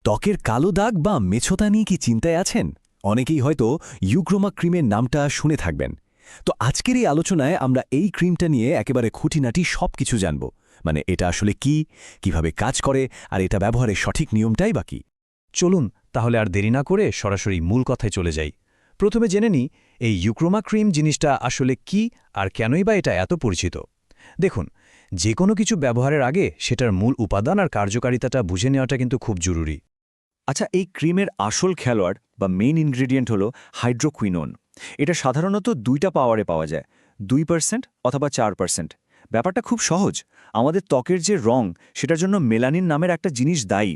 ত্বকের কালো দাগ বা মেছোতা নিয়ে কি চিন্তায় আছেন? অনেকেই হয়তো ইউক্রোমা ক্রিমের নামটা শুনে থাকবেন। তো আজকের এই আলোচনায় আমরা এই ক্রিমটা নিয়ে একেবারে খুঁটিনাটি সবকিছু জানব। মানে এটা আসলে কি, কিভাবে কাজ করে, আর এটা ব্যবহারের সঠিক নিয়মটাই বা কি। চলুন তাহলে আর দেরি না করে সরাসরি মূল কথায় চলে যাই। প্রথমে জেনে নিই এই ইউক্রোমা ক্রিম জিনিসটা আসলে কি আর কেনই বা এটা এত পরিচিত। দেখুন, যে কোনো কিছু ব্যবহারের আগে সেটার মূল উপাদান আর কার্যকারিতাটা বুঝে নেওয়াটা কিন্তু খুব জরুরি। আচ্ছা, এই ক্রিমের আসল খেলোয়াড় বা মেইন ইনগ্রেডিয়েন্ট হলো হাইড্রোকুইনোন। এটা সাধারণত 2টা পাওয়ারে পাওয়া যায়, 2% অথবা 4%। ব্যাপারটা খুব সহজ। আমাদের ত্বকের যে রং, সেটার জন্য মেলানিন নামের একটা জিনিস দায়ী।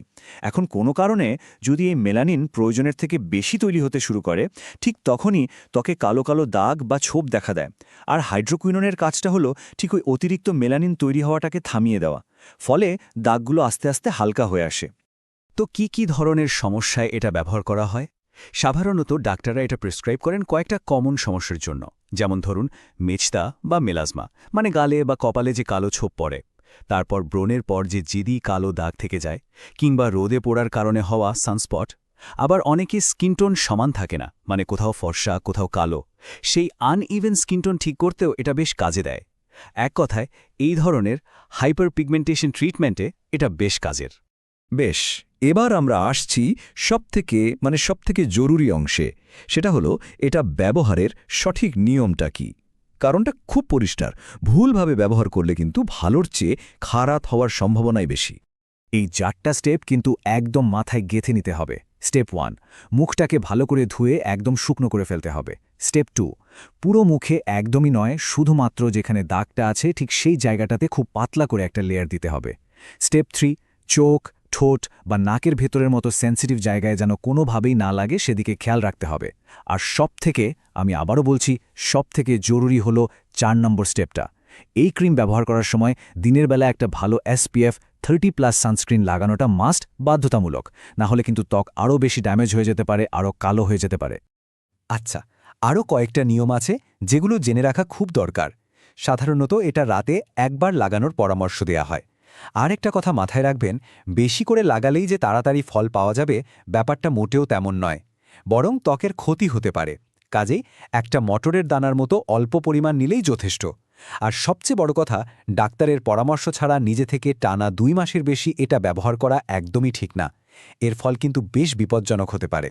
এখন কোনো কারণে যদি এই মেলানিন প্রয়োজনের থেকে বেশি তৈরি হতে শুরু করে, ঠিক তখনই ত্বকে কালো কালো দাগ বা ছোপ দেখা দেয়। আর হাইড্রোকুইনোনের কাজটা হলো ঠিক ওই অতিরিক্ত মেলানিন তৈরি হওয়াটাকে থামিয়ে দেওয়া। ফলে দাগগুলো আস্তে আস্তে হালকা হয়ে আসে। তো কি ধরনের সমস্যায় এটা ব্যবহার করা হয়? সাধারণত ডাক্তাররা এটা প্রেসক্রাইব করেন কয়েকটা কমন সমস্যার জন্য, যেমন ধরুন মেচতা বা মেলাজমা, মানে গালে বা কপালে যে কালো ছোপ পড়ে, তারপর ব্রণের পর যে জিদি কালো দাগ থেকে যায়, কিংবা রোদে পোড়ার কারণে হওয়া সানস্পট। আবার অনেকে স্কিনটোন সমান থাকে না, মানে কোথাও ফর্সা কোথাও কালো। সেই আনইভেন স্কিনটোন ঠিক করতেও এটা বেশ কাজে দেয়। এক কথায়, এই ধরনের হাইপার পিগমেন্টেশন ট্রিটমেন্টে এটা বেশ কাজের। বেশ, এবার আমরা আসছি সবথেকে জরুরি অংশে। সেটা হলো এটা ব্যবহারের সঠিক নিয়মটা কি। কারণটা খুব পরিষ্কার, ভুলভাবে ব্যবহার করলে কিন্তু ভালোর চেয়ে খারাপ হওয়ার সম্ভাবনাই বেশি। এই 4টা স্টেপ কিন্তু একদম মাথায় গেঁথে নিতে হবে। স্টেপ 1, মুখটাকে ভালো করে ধুয়ে একদম শুকনো করে ফেলতে হবে। স্টেপ 2, পুরো মুখে একদমই নয়, শুধুমাত্র যেখানে দাগটা আছে ঠিক সেই জায়গাটাতে খুব পাতলা করে একটা লেয়ার দিতে হবে। স্টেপ 3, চোখ, ঠোঁট বা নাকের ভেতরের মতো সেন্সিটিভ জায়গায় যেন কোনোভাবেই না লাগে সেদিকে খেয়াল রাখতে হবে। আর সবথেকে, আমি আবারও বলছি, সবথেকে জরুরি হলো 4 নম্বর স্টেপটা। এই ক্রিম ব্যবহার করার সময় দিনের বেলা একটা ভালো SPF 30+ সানস্ক্রিন লাগানোটা মাস্ট, বাধ্যতামূলক। না হলে কিন্তু ত্বক আরও বেশি ড্যামেজ হয়ে যেতে পারে, আরও কালো হয়ে যেতে পারে। আচ্ছা, আরও কয়েকটা নিয়ম আছে যেগুলো জেনে রাখা খুব দরকার। সাধারণত এটা রাতে একবার লাগানোর পরামর্শ দেয়া হয়। আর একটা কথা মাথায় রাখবেন, বেশি করে লাগালেই যে তাড়াতাড়ি ফল পাওয়া যাবে, ব্যাপারটা মোটেও তেমন নয়। বরং ত্বকের ক্ষতি হতে পারে। কাজেই একটা মটরের দানার মতো অল্প পরিমাণ নিলেই যথেষ্ট। আর সবচেয়ে বড় কথা, ডাক্তারের পরামর্শ ছাড়া নিজে থেকে টানা 2 মাসের বেশি এটা ব্যবহার করা একদমই ঠিক না। এর ফল কিন্তু বেশ বিপজ্জনক হতে পারে।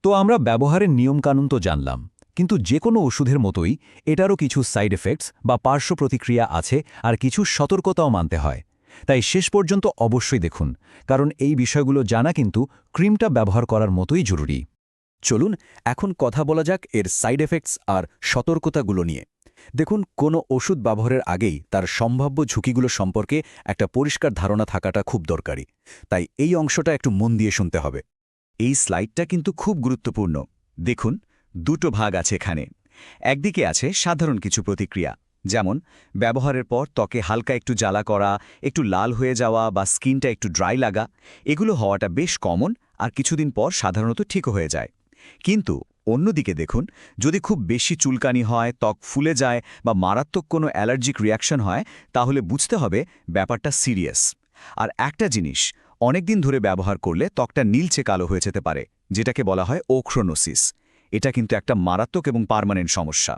তো আমরা ব্যবহারের নিয়মকানুন তো জানলাম, কিন্তু যে কোনো ওষুধের মতোই এটারও কিছু সাইড এফেক্টস বা পার্শ্ব প্রতিক্রিয়া আছে, আর কিছু সতর্কতাও মানতে হয়। তাই শেষ পর্যন্ত অবশ্যই দেখুন, কারণ এই বিষয়গুলো জানা কিন্তু ক্রিমটা ব্যবহার করার মতোই জরুরি। চলুন এখন কথা বলা যাক এর সাইড এফেক্টস আর সতর্কতাগুলো নিয়ে। দেখুন, কোনো ওষুধ ব্যবহারের আগেই তার সম্ভাব্য ঝুঁকিগুলো সম্পর্কে একটা পরিষ্কার ধারণা থাকাটা খুব দরকারি। তাই এই অংশটা একটু মন দিয়ে শুনতে হবে। এই স্লাইডটা কিন্তু খুব গুরুত্বপূর্ণ। দেখুন, 2টো ভাগ আছে এখানে। একদিকে আছে সাধারণ কিছু প্রতিক্রিয়া, যেমন ব্যবহারের পর ত্বকে হালকা একটু জ্বালা করা, একটু লাল হয়ে যাওয়া বা স্কিনটা একটু ড্রাই লাগা। এগুলো হওয়াটা বেশ কমন, আর কিছুদিন পর সাধারণত ঠিকও হয়ে যায়। কিন্তু অন্যদিকে দেখুন, যদি খুব বেশি চুলকানি হয়, ত্বক ফুলে যায় বা মারাত্মক কোনো অ্যালার্জিক রিয়াকশন হয়, তাহলে বুঝতে হবে ব্যাপারটা সিরিয়াস। আর একটা জিনিস, অনেকদিন ধরে ব্যবহার করলে ত্বকটা নীলচে কালো হয়ে যেতে পারে, যেটাকে বলা হয় ওক্রোনোসিস। এটা কিন্তু একটা মারাত্মক এবং পার্মানেন্ট সমস্যা।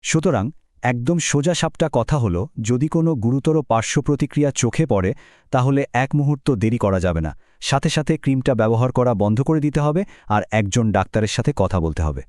সুতরাং একদম সোজা সাপটা কথা হলো, যদি কোনো গুরুতর পার্শ্ব প্রতিক্রিয়া চোখে পড়ে, তাহলে এক মুহূর্ত দেরি করা যাবে না। সাথে সাথে ক্রিমটা ব্যবহার করা বন্ধ করে দিতে হবে আর একজন ডাক্তারের সাথে কথা বলতে হবে।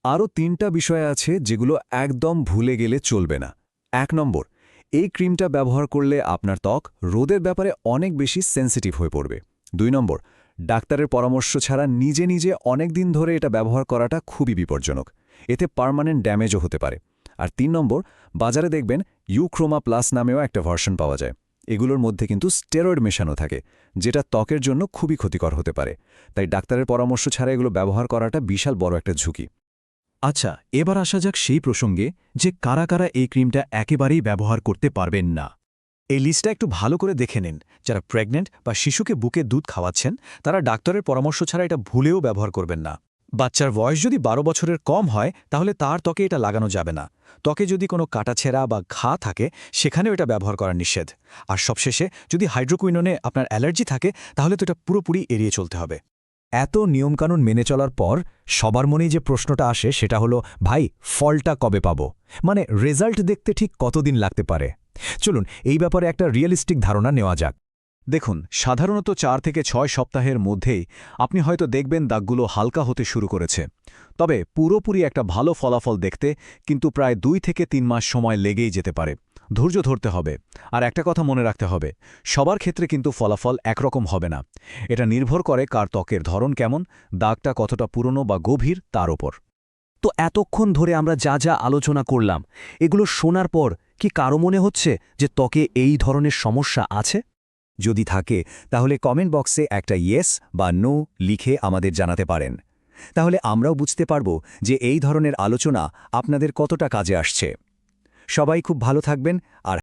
আরও 3টা বিষয় আছে যেগুলো একদম ভুলে গেলে চলবে না। 1 নম্বর, এই ক্রিমটা ব্যবহার করলে আপনার ত্বক রোদের ব্যাপারে অনেক বেশি সেন্সিটিভ হয়ে পড়বে। 2 নম্বর, ডাক্তারের পরামর্শ ছাড়া নিজে নিজে অনেক দিন ধরে এটা ব্যবহার করাটা খুবই বিপজ্জনক। এতে পার্মানেন্ট ড্যামেজও হতে পারে। আর 3 নম্বর, বাজারে দেখবেন ইউক্রোমা প্লাস নামেও একটা ভার্সন পাওয়া যায়। এগুলোর মধ্যে কিন্তু স্টেরয়েড মেশানো থাকে, যেটা ত্বকের জন্য খুবই ক্ষতিকর হতে পারে। তাই ডাক্তারের পরামর্শ ছাড়া এগুলো ব্যবহার করাটা বিশাল বড় একটা ঝুঁকি। আচ্ছা, এবার আসা যাক সেই প্রসঙ্গে যে কারা কারা এই ক্রিমটা একেবারেই ব্যবহার করতে পারবেন না। এই লিস্টটা একটু ভালো করে দেখে নিন। যারা প্রেগন্যান্ট বা শিশুকে বুকে দুধ খাওয়াচ্ছেন, তারা ডাক্তারের পরামর্শ ছাড়া এটা ভুলেও ব্যবহার করবেন না। বাচ্চার বয়স যদি 12 বছরের কম হয় তাহলে তার ত্বকে এটা লাগানো যাবে না। ত্বকে যদি কোনো কাটাছেঁড়া বা ঘা থাকে সেখানেও এটা ব্যবহার করা নিষেধ। আর সবশেষে যদি হাইড্রোকুইনোনে আপনার অ্যালার্জি থাকে তাহলে তো এটা পুরোপুরি এড়িয়ে চলতে হবে। এত নিয়মকানুন মেনে চলার পর সবার মনেই যে প্রশ্নটা আসে সেটা হলো, ভাই ফলটা কবে পাবো? মানে রেজাল্ট দেখতে ঠিক কতদিন লাগতে পারে? চলুন এই ব্যাপারে একটা রিয়েলিস্টিক ধারণা নেওয়া যাক। দেখুন, সাধারণত 4 থেকে 6 সপ্তাহের মধ্যেই আপনি হয়তো দেখবেন দাগগুলো হালকা হতে শুরু করেছে। তবে পুরোপুরি একটা ভালো ফলাফল দেখতে কিন্তু প্রায় 2 থেকে 3 মাস সময় লেগেই যেতে পারে। ধৈর্য ধরতে হবে। আর একটা কথা মনে রাখতে হবে, সবার ক্ষেত্রে কিন্তু ফলাফল একরকম হবে না। এটা নির্ভর করে কার ত্বকের ধরন কেমন, দাগটা কতটা পুরনো বা গভীর তার ওপর। তো এতক্ষণ ধরে আমরা যা যা আলোচনা করলাম, এগুলো শোনার পর কি কারো মনে হচ্ছে যে ত্বকে এই ধরনের সমস্যা আছে? যদি থাকে তাহলে কমেন্ট বক্সে একটা ইয়েস বা নো লিখে আমাদের জানাতে পারেন। তাহলে আমরাও বুঝতে পারব যে এই ধরনের আলোচনা আপনাদের কতটা কাজে আসছে। সবাই খুব ভালো থাকবেন আর